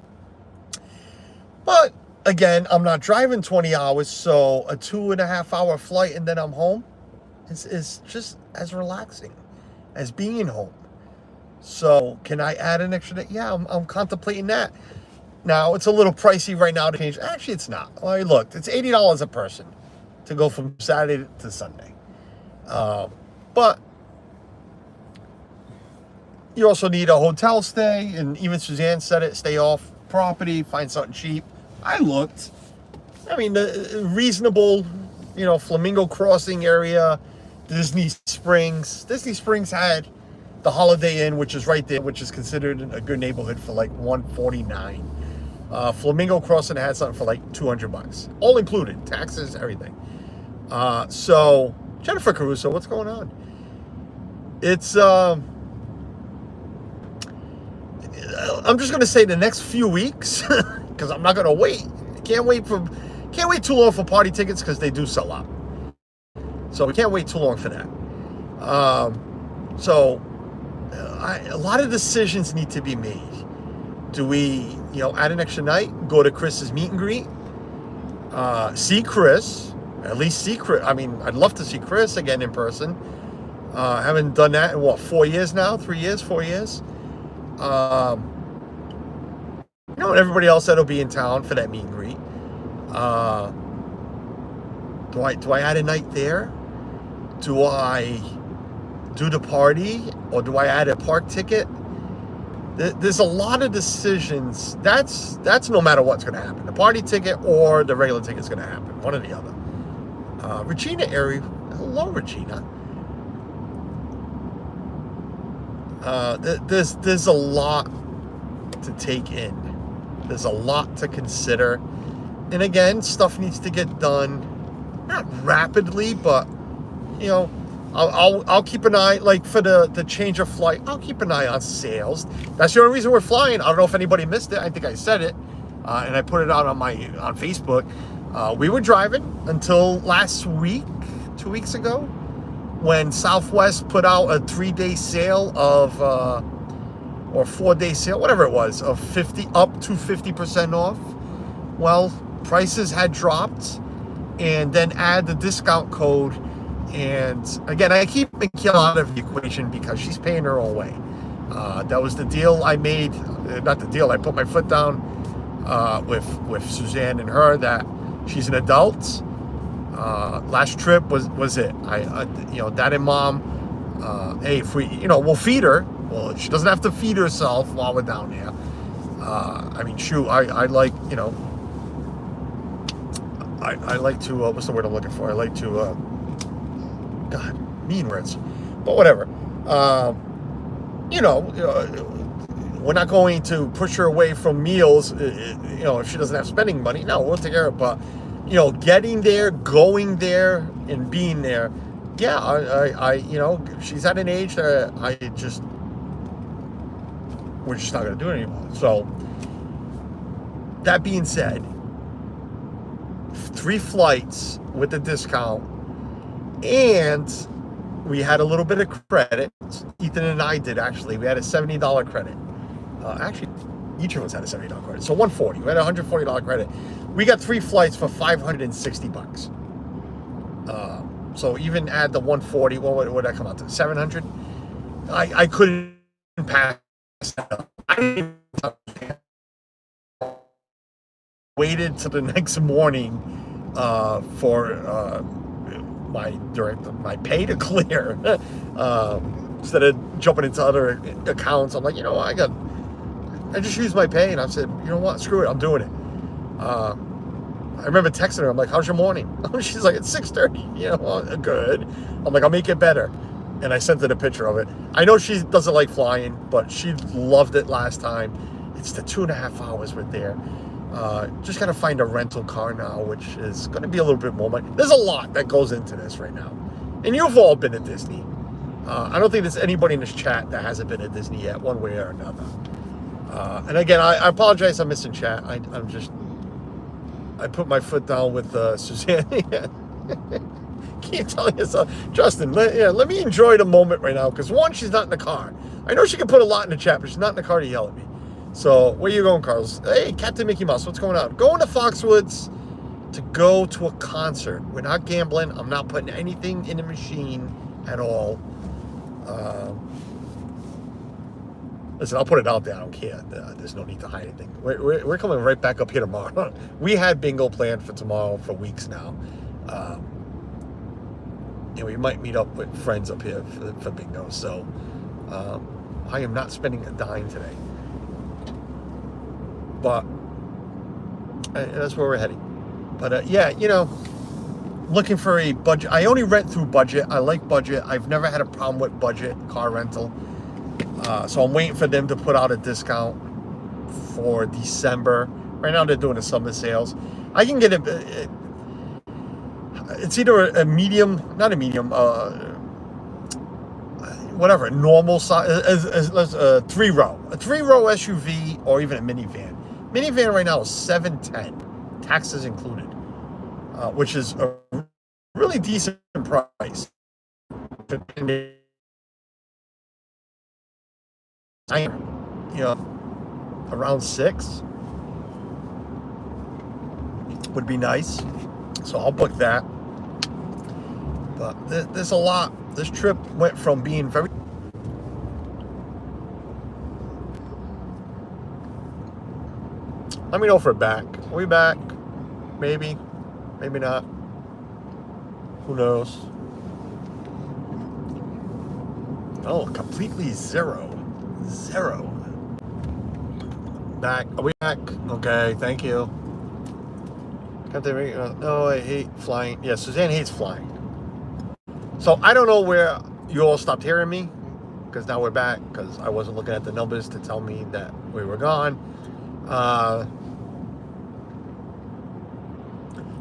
[SPEAKER 1] But again, I'm not driving 20 hours, so a 2.5 hour flight and then I'm home is just as relaxing as being home. So can I add an extra day? Yeah, I'm contemplating that. Now, it's a little pricey right now to change. Actually, it's not. Well, I looked. It's $80 a person to go from Saturday to Sunday. But you also need a hotel stay, and even Suzanne said it, stay off property, find something cheap. I looked. I mean, the reasonable, Flamingo Crossing area, Disney Springs. Disney Springs had the Holiday Inn, which is right there, which is considered a good neighborhood for like $149. Flamingo Crossing had something for like $200, all included, taxes, everything. So Jennifer Caruso, what's going on? It's I'm just gonna say the next few weeks, because I'm not gonna wait. Can't wait too long for party tickets because they do sell out. So we can't wait too long for that. A lot of decisions need to be made. Do we, add an extra night, go to Chris's meet and greet, see Chris, at least see Chris. I mean, I'd love to see Chris again in person. Haven't done that in 4 years now? 3 years, 4 years? And everybody else that'll be in town for that meet and greet. Do I add a night there? Do I do the party, or do I add a park ticket? There's a lot of decisions. That's no matter what's going to happen. The party ticket or the regular ticket's going to happen. One or the other. Regina Airy. Hello, Regina. There's a lot to take in. There's a lot to consider. And again, stuff needs to get done, not rapidly, but, I'll keep an eye, like for the change of flight, I'll keep an eye on sales. That's the only reason we're flying. I don't know if anybody missed it. I think I said it, and I put it out on Facebook. We were driving until last week, 2 weeks ago, when Southwest put out a 3-day sale of, or 4-day sale, whatever it was, of up to 50% off. Well, prices had dropped, and then add the discount code. And again, I keep Mikhail out of the equation because she's paying her own way. That was the deal I made. Not the deal. I put my foot down with Suzanne and her that she's an adult. Last trip was it. Dad and mom. Hey, if we, we'll feed her. Well, she doesn't have to feed herself while we're down there. I like, I like to. What's the word I'm looking for? I like to. God, mean words, but whatever. We're not going to push her away from meals, if she doesn't have spending money. No, we'll take care of it. But, getting there, going there, and being there, yeah, she's at an age that we're just not going to do it anymore. So, that being said, 3 flights with the discount, and we had a little bit of credit. Ethan and I did, actually. We had a $70 credit. Actually, each of us had a $70 credit. So $140. We had a $140 credit. We got 3 flights for $560. So even add the $140, what would that come out to? $700? I couldn't pass that up. I waited till the next morning for my pay to clear instead of jumping into other accounts. I'm like, I just used my pay, and I said, you know what, screw it, I'm doing it. I remember texting her. I'm like, how's your morning? She's like, it's 6:30. You know, good. I'm like, I'll make it better. And I sent her the picture of it. I know she doesn't like flying, but she loved it last time. It's the 2.5 hours we're there. Just got to find a rental car now, which is going to be a little bit more money. There's a lot that goes into this right now. And you've all been at Disney. I don't think there's anybody in this chat that hasn't been at Disney yet, one way or another. And again, I apologize I'm missing chat. I put my foot down with Suzanne. Keep telling yourself, Justin, let me enjoy the moment right now. Because one, she's not in the car. I know she can put a lot in the chat, but she's not in the car to yell at me. So, where you going, Carlos? Hey, Captain Mickey Mouse, what's going on? Going to Foxwoods to go to a concert. We're not gambling. I'm not putting anything in the machine at all. Listen, I'll put it out there. I don't care. There's no need to hide anything. We're coming right back up here tomorrow. We had bingo planned for tomorrow for weeks now. And we might meet up with friends up here for bingo. So I am not spending a dime today. But that's where we're heading. But yeah, you know, looking for a budget. I only rent through budget. I like budget. I've never had a problem with budget car rental. So I'm waiting for them to put out a discount for December. Right now they're doing the summer sales. I can get it's either a medium, not a medium, whatever, normal size, a 3-row SUV or even a minivan. Minivan right now is $710, taxes included, which is a really decent price. You know, around 6 would be nice. So I'll book that. But there's a lot. This trip went from being very... Let me know if we're back. Are we back? Maybe. Maybe not. Who knows? Oh, completely zero. Back. Are we back? Okay, thank you. No, I hate flying. Yeah, Suzanne hates flying. So I don't know where you all stopped hearing me, because now we're back, because I wasn't looking at the numbers to tell me that we were gone.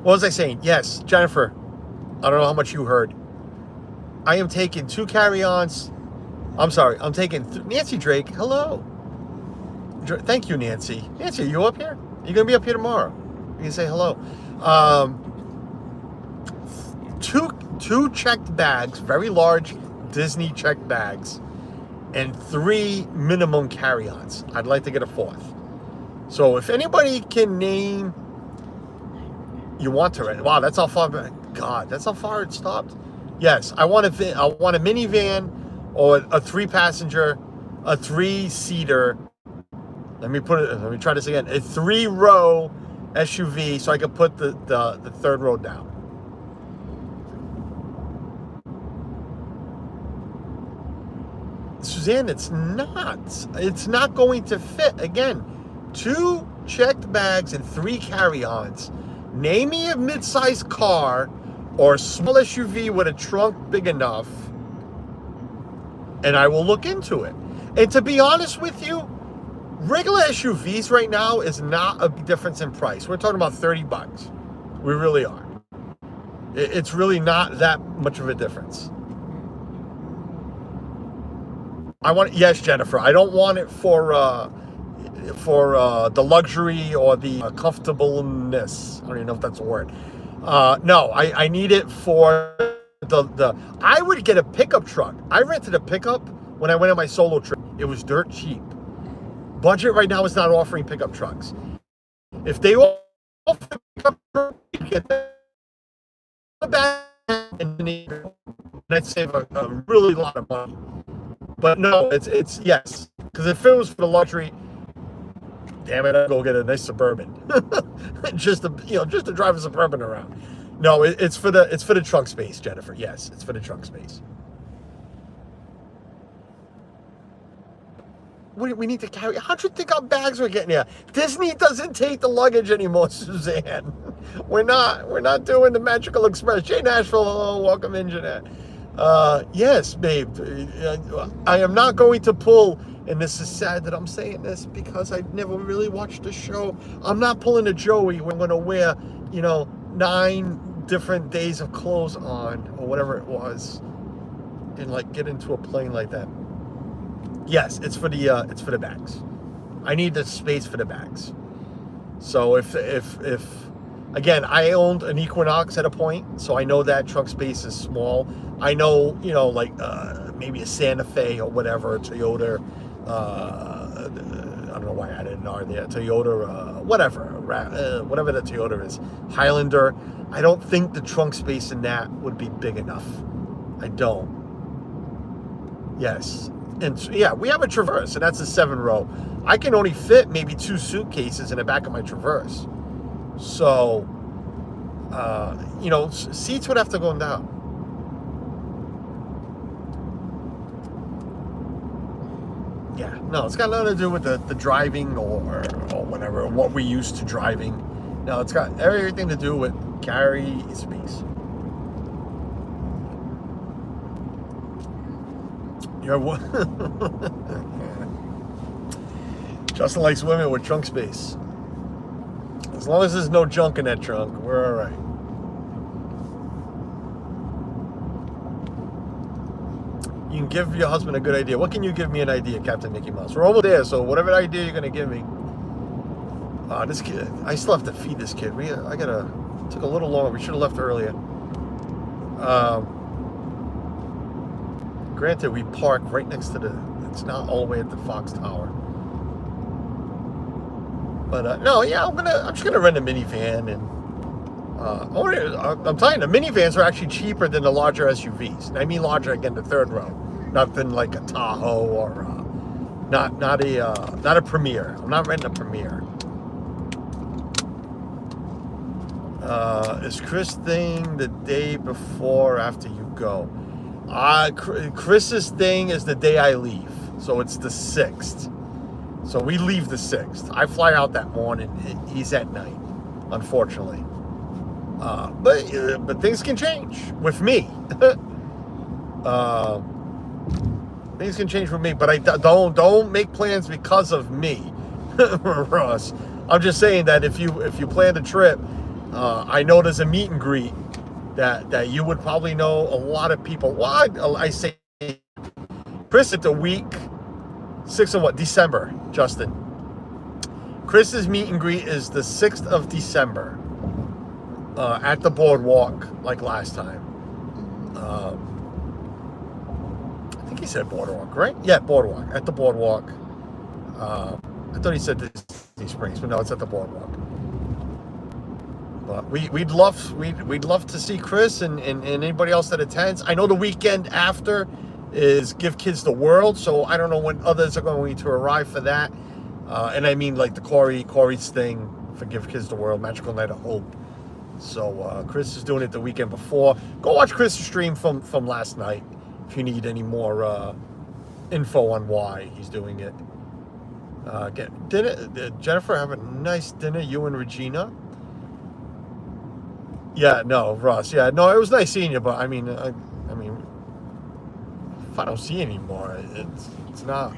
[SPEAKER 1] What was I saying? Yes, Jennifer, I don't know how much you heard. I am taking 2 carry-ons. I'm sorry, I'm taking... Nancy Drake, hello. Thank you, Nancy. Nancy, are you up here? You're going to be up here tomorrow. You can say hello. 2 checked bags, very large Disney checked bags, and 3 minimum carry-ons. I'd like to get a 4th. So if anybody can name... You want to rent? Wow, that's how far back. God, that's how far it stopped. Yes, I want a minivan or a 3-passenger, a 3-seater. Let me try this again. A 3-row SUV, so I can put the 3rd row down. Suzanne, it's not going to fit. Again, 2 checked bags and 3 carry-ons. Name me a mid-sized car or a small SUV with a trunk big enough, and I will look into it. And to be honest with you, regular SUVs right now is not a big difference in price. We're talking about $30. We really are. It's really not that much of a difference. Yes, Jennifer. I don't want it for the luxury or the comfortableness. I don't even know if that's a word. No, I need it for the. I would get a pickup truck. I rented a pickup when I went on my solo trip. It was dirt cheap. Budget right now is not offering pickup trucks. If they offer a pickup truck, you get the back and I'd save a really lot of money. But no, it's yes, because if it was for the luxury, damn it, I'd go get a nice Suburban, just to drive a Suburban around. No, it's for the trunk space, Jennifer. Yes, it's for the trunk space. we need to carry. How'd you think our bags were getting here? Disney doesn't take the luggage anymore, Suzanne. We're not doing the Magical Express. Jay Nashville, hello, welcome in, Jeanette. Yes, babe. I am not going to pull, and this is sad that I'm saying this because I never really watched the show. I'm not pulling a Joey. We're going to wear, 9 different days of clothes on, or whatever it was, and like get into a plane like that. Yes, it's for the bags. I need the space for the bags. So if again, I owned an Equinox at a point, so I know that trunk space is small. I know, maybe a Santa Fe or whatever, a Toyota. I don't know why I added an R there. Toyota, whatever the Toyota is, Highlander. I don't think the trunk space in that would be big enough. I don't. Yes. And yeah, we have a Traverse, and that's a 7-row. I can only fit maybe 2 suitcases in the back of my Traverse. So, seats would have to go down. Yeah, no, it's got nothing to do with the driving or whatever, what we're used to driving. No, it's got everything to do with carry space. Justin likes women with trunk space. As long as there's no junk in that trunk, we're all right. You can give your husband a good idea. What can you give me an idea, Captain Mickey Mouse? We're over there, so whatever idea you're gonna give me. This kid, I still have to feed this kid. Took a little longer. We should have left earlier. Granted, we park right next to it's not all the way at the Fox Tower. But no, yeah, I'm just gonna rent a minivan, and I'm telling you, the minivans are actually cheaper than the larger SUVs. And I mean larger, again, the 3rd row, nothing like a Tahoe or not a Premier. I'm not renting a Premier. Is Chris thing the day before or after you go? Chris's thing is the day I leave, so it's the 6th. So we leave the 6th. I fly out that morning. He's at night, unfortunately. But things can change with me. Things can change with me, but I don't make plans because of me, Ross. I'm just saying that if you plan a trip, I know there's a meet and greet that you would probably know a lot of people. Well, I say, Chris, it's a week 6th of what? December, Justin. Chris's meet and greet is the 6th of December at the boardwalk, like last time. I think he said boardwalk, right? Yeah, boardwalk. At the boardwalk. I thought he said Disney Springs, but no, it's at the boardwalk. But we'd love to see Chris and anybody else that attends. I know the weekend after is Give Kids the World, so I don't know when others are going to arrive for that. And I mean like the Corey's thing for Give Kids the World, Magical Night of Hope. So Chris is doing it the weekend before. Go watch Chris' stream from last night if you need any more info on why he's doing it. Get dinner. Jennifer, have a nice dinner. You and Regina. Yeah, no, Ross. Yeah, no, it was nice seeing you, but I mean, if I don't see you anymore, it's not,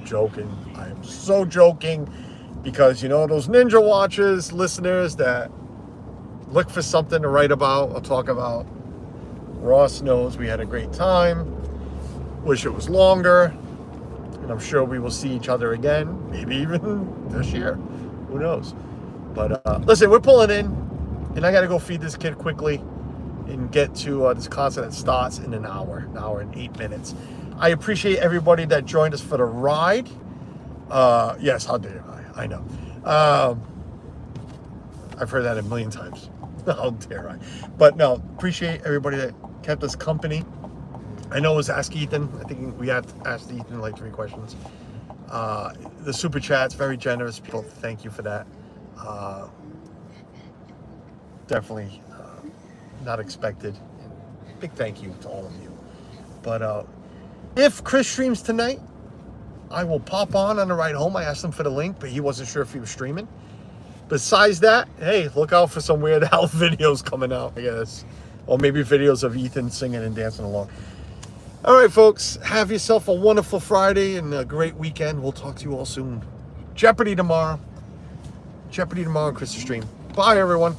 [SPEAKER 1] joking. I am so joking because, those Ninja Watchers listeners that look for something to write about or talk about. Ross knows we had a great time. Wish it was longer. And I'm sure we will see each other again, maybe even this year. Who knows? But listen, we're pulling in, and I got to go feed this kid quickly and get to this concert that starts in an hour and 8 minutes. I appreciate everybody that joined us for the ride. Yes, how dare I know. I've heard that a million times. How dare I? But no, appreciate everybody that kept us company. I know it was Ask Ethan. I think we had asked Ethan like 3 questions. The super chats, very generous people. Thank you for that. Definitely not expected. Big thank you to all of you. But if Chris streams tonight, I will pop on the ride home. I asked him for the link, but he wasn't sure if he was streaming. Besides that, hey, look out for some Weird Al videos coming out, I guess. Or maybe videos of Ethan singing and dancing along. All right, folks, have yourself a wonderful Friday and a great weekend. We'll talk to you all soon. Jeopardy tomorrow. Jeopardy tomorrow on Chris's stream. Bye, everyone.